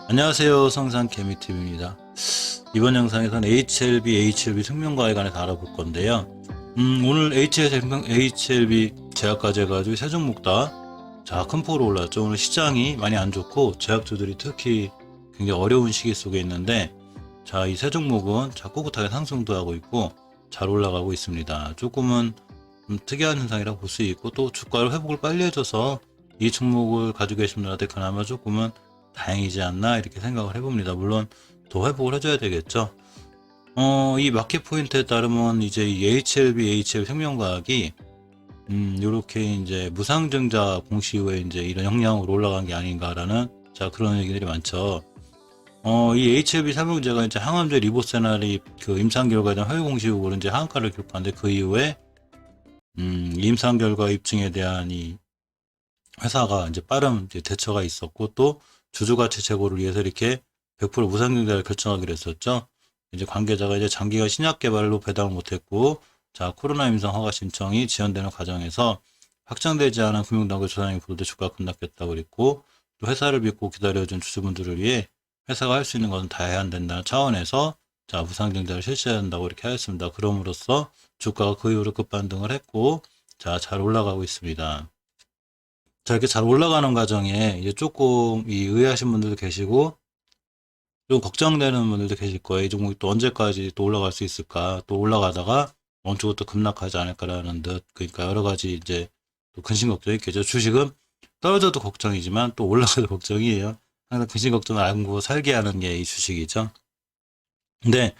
안녕하세요, 성산개미TV입니다. 이번 영상에서는 HLB 생명과에 관해서 알아볼 건데요. 오늘 HLB 제약까지 해가지고 세 종목 다 큰 폭으로 올랐죠. 오늘 시장이 많이 안 좋고 제약주들이 특히 굉장히 어려운 시기 속에 있는데, 이 세 종목은 꿋꿋하게 상승도 하고 있고 잘 올라가고 있습니다. 조금은 특이한 현상이라고 볼 수 있고, 또 주가를 회복을 빨리 해줘서 이 종목을 가지고 계신 분들한테 그나마 조금은 다행이지 않나 이렇게 생각을 해봅니다. 물론 더 회복을 해줘야 되겠죠. 이 마켓 포인트에 따르면 이제 이 HLB 생명과학이 요렇게 이제 무상증자 공시 이후에 이제 이런 영향으로 올라간 게 아닌가라는 그런 얘기들이 많죠. 이 HLB 삼형제가 이제 항암제 리보세나리 그 임상 결과에 대한 허위 공시 후로 이제 하한가를 기록하는데, 그 이후에 임상 결과 입증에 대한 이 회사가 이제 빠른 이제 대처가 있었고, 또 주주가치 제고를 위해서 이렇게 100% 무상증자를 결정하기로 했었죠. 이제 관계자가 이제 장기간 신약 개발로 배당을 못했고, 코로나 임상 허가 신청이 지연되는 과정에서 확정되지 않은 금융당국 조사장이 보도돼 주가가 급락했다고 그랬고, 또 회사를 믿고 기다려준 주주분들을 위해 회사가 할 수 있는 것은 다 해야 된다는 차원에서 무상증자를 실시해야 한다고 이렇게 하였습니다. 그럼으로써 주가가 그 이후로 급반등을 했고, 잘 올라가고 있습니다. 이렇게 잘 올라가는 과정에 이제 조금 의아하신 분들도 계시고, 좀 걱정되는 분들도 계실 거예요. 이 종목이 또 언제까지 또 올라갈 수 있을까? 또 올라가다가 어느 쪽으로 또 급락하지 않을까라는 듯, 그러니까 여러 가지 이제 또 근심 걱정이 있겠죠. 주식은 떨어져도 걱정이지만 또 올라가도 걱정이에요. 항상 근심 걱정을 안고 살게 하는 게 이 주식이죠. 근데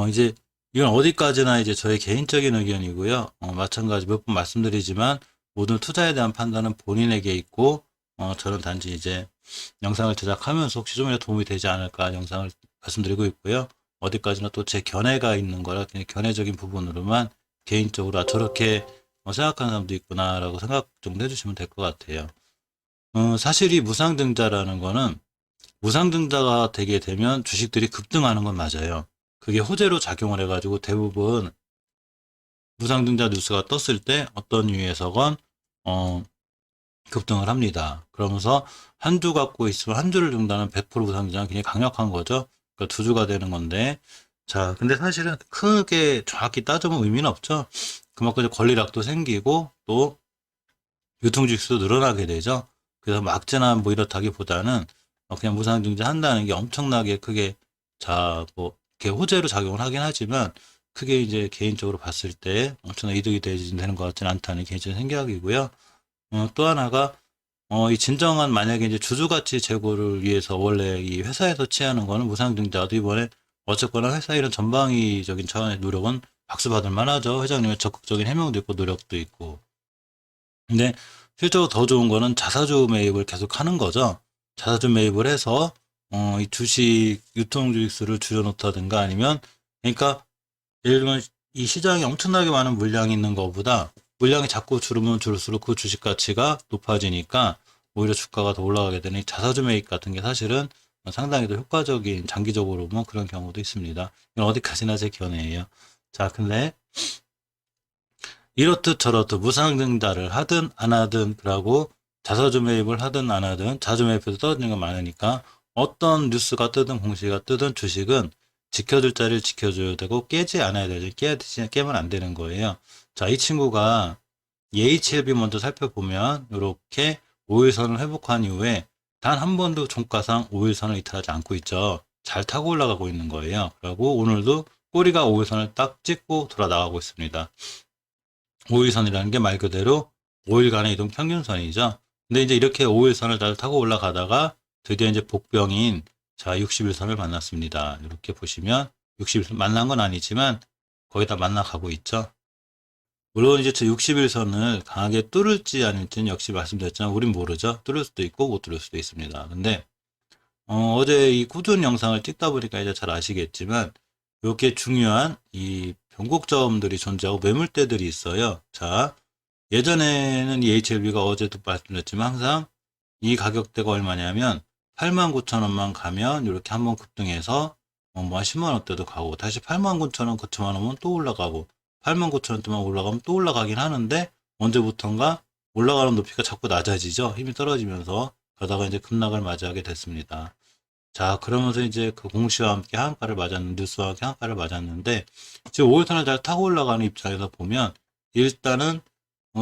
이제 이건 어디까지나 이제 저의 개인적인 의견이고요. 마찬가지 몇 번 말씀드리지만 모든 투자에 대한 판단은 본인에게 있고, 저는 단지 이제 영상을 제작하면서 혹시 좀이라도 도움이 되지 않을까 영상을 말씀드리고 있고요. 어디까지나 또 제 견해가 있는 거라 그냥 견해적인 부분으로만 개인적으로 저렇게 생각하는 사람도 있구나라고 생각 정도 해주시면 될 것 같아요. 사실 이 무상증자라는 거는, 무상증자가 되게 되면 주식들이 급등하는 건 맞아요. 그게 호재로 작용을 해가지고 대부분 무상증자 뉴스가 떴을 때 어떤 이유에서건 급등을 합니다. 그러면서 한 주 갖고 있으면 한 주를 중단하는 100% 무상증자는 굉장히 강력한 거죠. 그러니까 두 주가 되는 건데, 근데 사실은 크게 정확히 따져보면 의미는 없죠. 그만큼 권리락도 생기고 또 유통주식수도 늘어나게 되죠. 그래서 막지나 뭐 이렇다기보다는 그냥 무상증자 한다는 게 엄청나게 크게 이렇게 호재로 작용을 하긴 하지만, 크게 이제 개인적으로 봤을 때 엄청난 이득이 되는 것 같지는 않다는 개인적인 생각이고요. 또 하나가 이 진정한 만약에 이제 주주가치 제고를 위해서 원래 이 회사에서 취하는 거는 무상증자도 이번에 어쨌거나 회사 이런 전방위적인 차원의 노력은 박수 받을 만하죠. 회장님의 적극적인 해명도 있고 노력도 있고. 근데 실제로 더 좋은 거는 자사주 매입을 계속 하는 거죠. 자사주 매입을 해서 이 주식 유통주식수를 줄여놓다든가, 아니면 그러니까 예를 들면 이 시장에 엄청나게 많은 물량이 있는 것보다 물량이 자꾸 줄으면 줄수록 그 주식 가치가 높아지니까 오히려 주가가 더 올라가게 되는 자사주 매입 같은 게 사실은 상당히 더 효과적인, 장기적으로 보면 그런 경우도 있습니다. 이건 어디까지나 제 견해예요. 근데 이렇듯 저렇듯 무상증자를 하든 안 하든, 그러고 자사주 매입을 하든 안 하든 자주 매입해도 떨어지는 건 많으니까 어떤 뉴스가 뜨든 공시가 뜨든 주식은 지켜줄 자리를 지켜줘야 되고 깨지 않아야 되죠. 깨면 안 되는 거예요. 이 친구가 HLB 먼저 살펴보면 이렇게 5일선을 회복한 이후에 단 한 번도 종가상 5일선을 이탈하지 않고 있죠. 잘 타고 올라가고 있는 거예요. 그리고 오늘도 꼬리가 5일선을 딱 찍고 돌아 나가고 있습니다. 5일선이라는 게 말 그대로 5일간의 이동 평균선이죠. 근데 이제 이렇게 5일선을 잘 타고 올라가다가 드디어 이제 복병인 60일선을 만났습니다. 이렇게 보시면 60일선 만난 건 아니지만 거의 다 만나가고 있죠. 물론 이제 60일선을 강하게 뚫을지 아닐지는 역시 말씀드렸지만 우린 모르죠. 뚫을 수도 있고 못 뚫을 수도 있습니다. 근데 어제 이 꾸준히 영상을 찍다 보니까 이제 잘 아시겠지만 이렇게 중요한 이 변곡점들이 존재하고 매물대들이 있어요. 예전에는 이 HLB가 어제도 말씀드렸지만 항상 이 가격대가 얼마냐면 89,000원만 가면 이렇게 한번 급등해서 뭐 10만원대도 가고, 다시 89,000원 거쳐만 오면 또 올라가고, 89,000원대만 올라가면 또 올라가긴 하는데 언제부턴가 올라가는 높이가 자꾸 낮아지죠. 힘이 떨어지면서 그러다가 이제 급락을 맞이하게 됐습니다. 자, 그러면서 이제 그 공시와 함께 하한가를 맞았는데, 뉴스와 함께 하한가를 맞았는데, 지금 5일선을 잘 타고 올라가는 입장에서 보면, 일단은,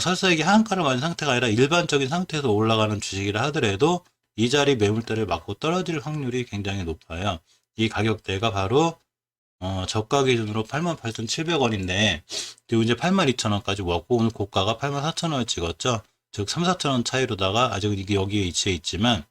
설사 이게 하한가를 맞은 상태가 아니라 일반적인 상태에서 올라가는 주식이라 하더라도, 이 자리 매물대를 맞고 떨어질 확률이 굉장히 높아요. 이 가격대가 바로, 저가 기준으로 88,700원인데, 그리고 이제 82,000원까지 왔고, 오늘 고가가 84,000원을 찍었죠. 즉, 3, 4,000원 차이로다가, 아직은 이게 여기에 위치해 있지만,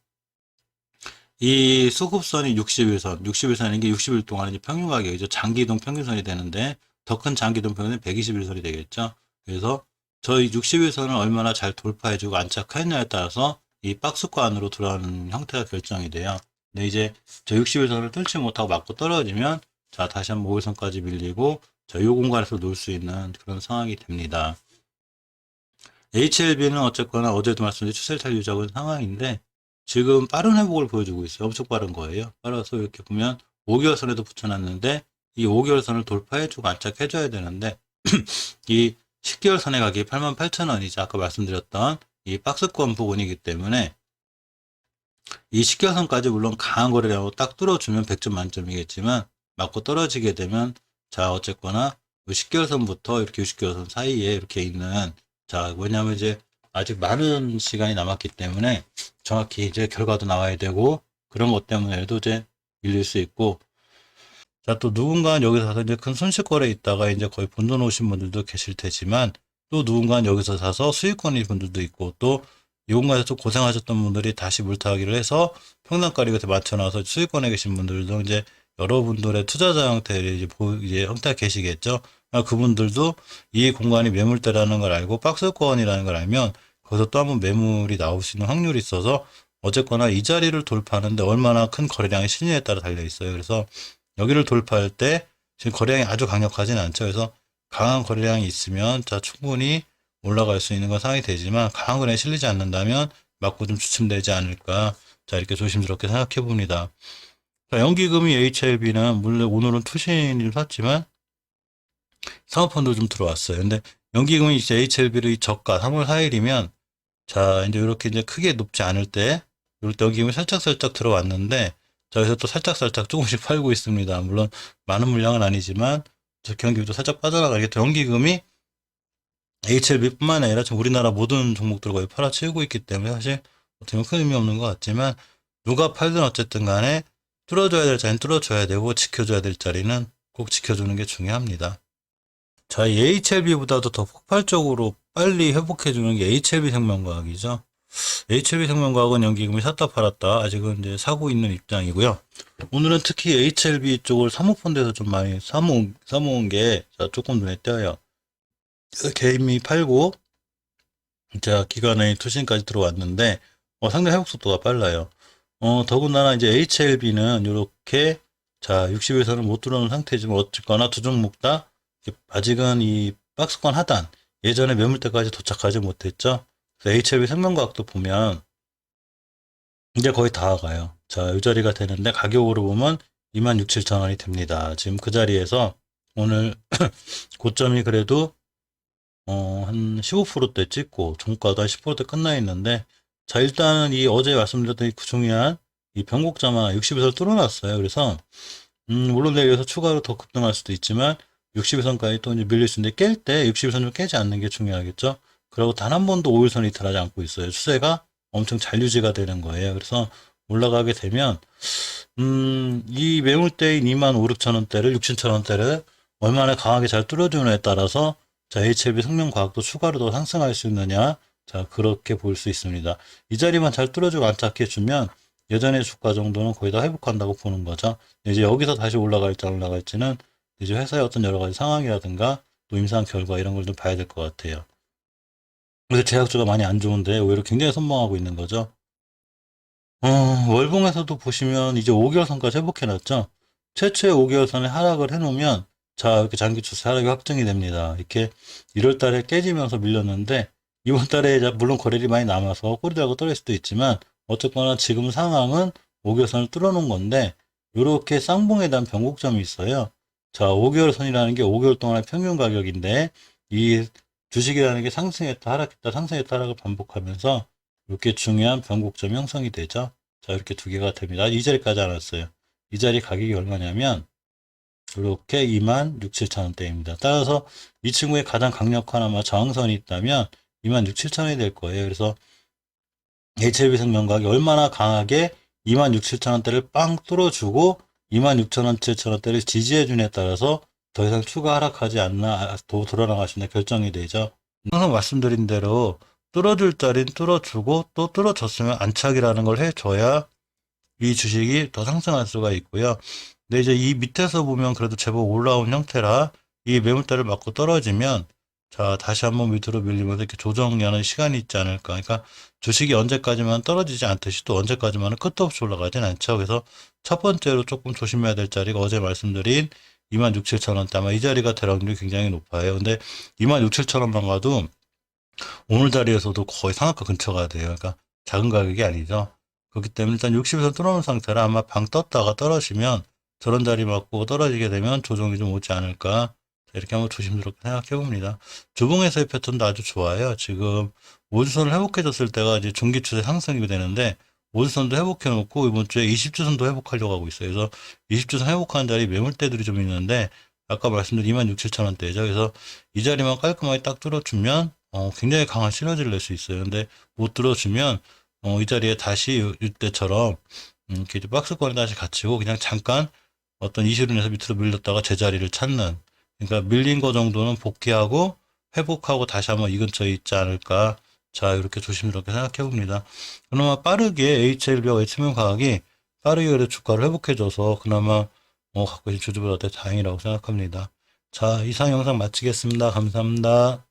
이 수급선이 60일선, 60일선인 게 60일 동안 이제 평균 가격이죠. 장기이동 평균선이 되는데, 더 큰 장기이동 평균은 120일선이 되겠죠. 그래서 저희 60일선을 얼마나 잘 돌파해주고 안착하느냐에 따라서 이 박스권 안으로 들어가는 형태가 결정이 돼요. 근데 이제 저 60일선을 뚫지 못하고 맞고 떨어지면, 자, 다시 한번 5일선까지 밀리고, 자, 요 공간에서 놀 수 있는 그런 상황이 됩니다. HLB는 어쨌거나 어제도 말씀드린 추세를 잘 유지하고 있는 상황인데, 지금 빠른 회복을 보여주고 있어요. 엄청 빠른 거예요. 빨라서 이렇게 보면 5개월선에도 붙여놨는데 이 5개월선을 돌파해주고 안착해줘야 되는데 이 10개월선의 가격이 88,000원이죠. 아까 말씀드렸던 이 박스권 부분이기 때문에 이 10개월선까지 물론 강한 거래량으로 딱 뚫어주면 100점 만점이겠지만 맞고 떨어지게 되면 자 어쨌거나 10개월선부터 이렇게 60개월선 사이에 이렇게 있는 자 왜냐하면 이제 아직 많은 시간이 남았기 때문에 정확히 이제 결과도 나와야 되고 그런 것 때문에도 이제 밀릴 수 있고 자 또 누군가는 여기서 사서 이제 큰 손실거래에 있다가 이제 거의 본전 오신 분들도 계실 테지만 또 누군가는 여기서 사서 수익권인 분들도 있고 또 이 공간에서 좀 고생하셨던 분들이 다시 물타기를 해서 평단가를 이것에 맞춰놔서 수익권에 계신 분들도 이제 여러분들의 투자자 형태를 이제 형태가 계시겠죠. 그분들도 이 공간이 매물대라는 걸 알고 박스권이라는 걸 알면 거기서 또 한번 매물이 나올 수 있는 확률이 있어서 어쨌거나 이 자리를 돌파하는데 얼마나 큰 거래량이 실리냐에 따라 달려 있어요. 그래서 여기를 돌파할 때 지금 거래량이 아주 강력하진 않죠. 그래서 강한 거래량이 있으면 자 충분히 올라갈 수 있는 건 상황이 되지만 강한 거래량이 실리지 않는다면 맞고 좀 주춤되지 않을까. 자 이렇게 조심스럽게 생각해 봅니다. 자, 연기금이 HLB는 물론 오늘은 투신을 샀지만 사모펀드 좀 들어왔어요. 근데 연기금이 이제 HLB를 저가 3월 4일이면 자 이제 이렇게 이제 크게 높지 않을 때 이럴 때 연기금이 살짝 들어왔는데 자 여기서 또 살짝 조금씩 팔고 있습니다. 물론 많은 물량은 아니지만 저 경기도 살짝 빠져나가게 또 연기금이 HLB뿐만 아니라 지금 우리나라 모든 종목들 거의 팔아치우고 있기 때문에 사실 어떻게 보면 큰 의미 없는 것 같지만 누가 팔든 어쨌든 간에 뚫어줘야 될 자리는 뚫어줘야 되고 지켜줘야 될 자리는 꼭 지켜주는 게 중요합니다. 자, 이 HLB보다도 더 폭발적으로 빨리 회복해주는 게 HLB 생명과학이죠. HLB 생명과학은 연기금이 샀다 팔았다 아직은 이제 사고 있는 입장이고요. 오늘은 특히 HLB 쪽을 사모펀드에서 좀 많이 사모은 게 조금 눈에 띄어요. 개인이 팔고 자 기관의 투신까지 들어왔는데 상당히 회복 속도가 빨라요. 더군다나 이제 HLB는 이렇게 자 60일선을 못 들어오는 상태지만 어쨌거나 두 종목 다 아직은 이 박스권 하단 예전에 매물대까지 도착하지 못했죠. 그래서 HLB 생명과학도 보면 이제 거의 다 와가요. 자, 이 자리가 되는데 가격으로 보면 26,700원이 됩니다. 지금 그 자리에서 오늘 고점이 그래도 한 15%대 찍고 종가도 한 10%대 끝나 있는데 자 일단은 이 어제 말씀드렸던 그 중요한 이 변곡점화 60에서 뚫어놨어요. 그래서 물론 내일에서 추가로 더 급등할 수도 있지만 60일선까지 또 이제 밀릴 수 있는데 깰 때 60일선 좀 깨지 않는 게 중요하겠죠. 그리고 단 한 번도 5일선 이탈하지 않고 있어요. 추세가 엄청 잘 유지가 되는 거예요. 그래서 올라가게 되면 이 매물대인 25,000원대를 6,000원대를 얼마나 강하게 잘 뚫어주느냐에 따라서 자 HLB 생명과학도 추가로 더 상승할 수 있느냐 자 그렇게 볼 수 있습니다. 이 자리만 잘 뚫어주고 안착해주면 예전의 주가 정도는 거의 다 회복한다고 보는 거죠. 이제 여기서 다시 올라갈지 안 올라갈지는 이제 회사의 어떤 여러 가지 상황이라든가 또 임상 결과 이런 걸 좀 봐야 될 것 같아요. 그래서 제약주가 많이 안 좋은데 오히려 굉장히 선방하고 있는 거죠. 월봉에서도 보시면 이제 5개월선까지 회복해놨죠. 최초의 5개월선에 하락을 해놓으면 자 이렇게 장기 추세 하락이 확정이 됩니다. 이렇게 1월 달에 깨지면서 밀렸는데 이번 달에 물론 거래일이 많이 남아서 꼬리 달고 떨어질 수도 있지만 어쨌거나 지금 상황은 5개월선을 뚫어놓은 건데 이렇게 쌍봉에 대한 변곡점이 있어요. 자, 5개월 선이라는 게 5개월 동안의 평균 가격인데, 이 주식이라는 게 상승했다, 하락했다, 상승했다, 하락을 반복하면서 이렇게 중요한 변곡점이 형성이 되죠. 자, 이렇게 두 개가 됩니다. 이 자리까지 안 왔어요. 이 자리 가격이 얼마냐면, 이렇게 2만 6, 7천 원대입니다. 따라서 이 친구의 가장 강력한 아마 저항선이 있다면 2만 6, 7천 원이 될 거예요. 그래서 HLB 생명과학이 얼마나 강하게 2만 6, 7천 원대를 빵 뚫어주고 2만 6천 원, 7천 원대를 지지해주냐에 따라서 더 이상 추가 하락하지 않나, 더 돌아나가시나 결정이 되죠. 항상 말씀드린 대로 뚫어줄 자리는 뚫어주고 또 뚫어줬으면 안착이라는 걸 해줘야 이 주식이 더 상승할 수가 있고요. 근데 이제 이 밑에서 보면 그래도 제법 올라온 형태라 이 매물대를 맞고 떨어지면 자, 다시 한번 밑으로 밀리면서 이렇게 조정하는 시간이 있지 않을까. 그러니까 주식이 언제까지만 떨어지지 않듯이 또 언제까지만은 끝도 없이 올라가진 않죠. 그래서 첫 번째로 조금 조심해야 될 자리가 어제 말씀드린 2만 6, 7천 원대. 아마 이 자리가 될 확률이 굉장히 높아요. 근데 2만 6, 7천 원만 가도 오늘 자리에서도 거의 상한가 근처가 돼요. 그러니까 작은 가격이 아니죠. 그렇기 때문에 일단 60에서 뚫어놓은 상태라 아마 방 떴다가 떨어지면 저런 자리 맞고 떨어지게 되면 조정이 좀 오지 않을까. 이렇게 한번 조심스럽게 생각해 봅니다. 주봉에서의 패턴도 아주 좋아요. 지금 5주선을 회복해줬을 때가 이제 중기 추세 상승이 되는데 5주선도 회복해 놓고 이번 주에 20주선도 회복하려고 하고 있어요. 그래서 20주선 회복하는 자리 매물대들이 좀 있는데 아까 말씀드린 2만 6, 7천 원대죠. 그래서 이 자리만 깔끔하게 딱 뚫어주면 굉장히 강한 시너지를 낼 수 있어요. 근데 못 뚫어주면 이 자리에 다시 이때처럼 이렇게 박스권에 다시 갇히고 그냥 잠깐 어떤 이슈로 인해서 밑으로 밀렸다가 제자리를 찾는, 그러니까 밀린 거 정도는 복귀하고 회복하고 다시 한번 이 근처에 있지 않을까. 자, 이렇게 조심스럽게 생각해 봅니다. 그나마 빠르게 HLB와 HMM과학이 빠르게 그래도 주가를 회복해줘서 그나마 갖고 계신 주주분들한테 다행이라고 생각합니다. 자, 이상 영상 마치겠습니다. 감사합니다.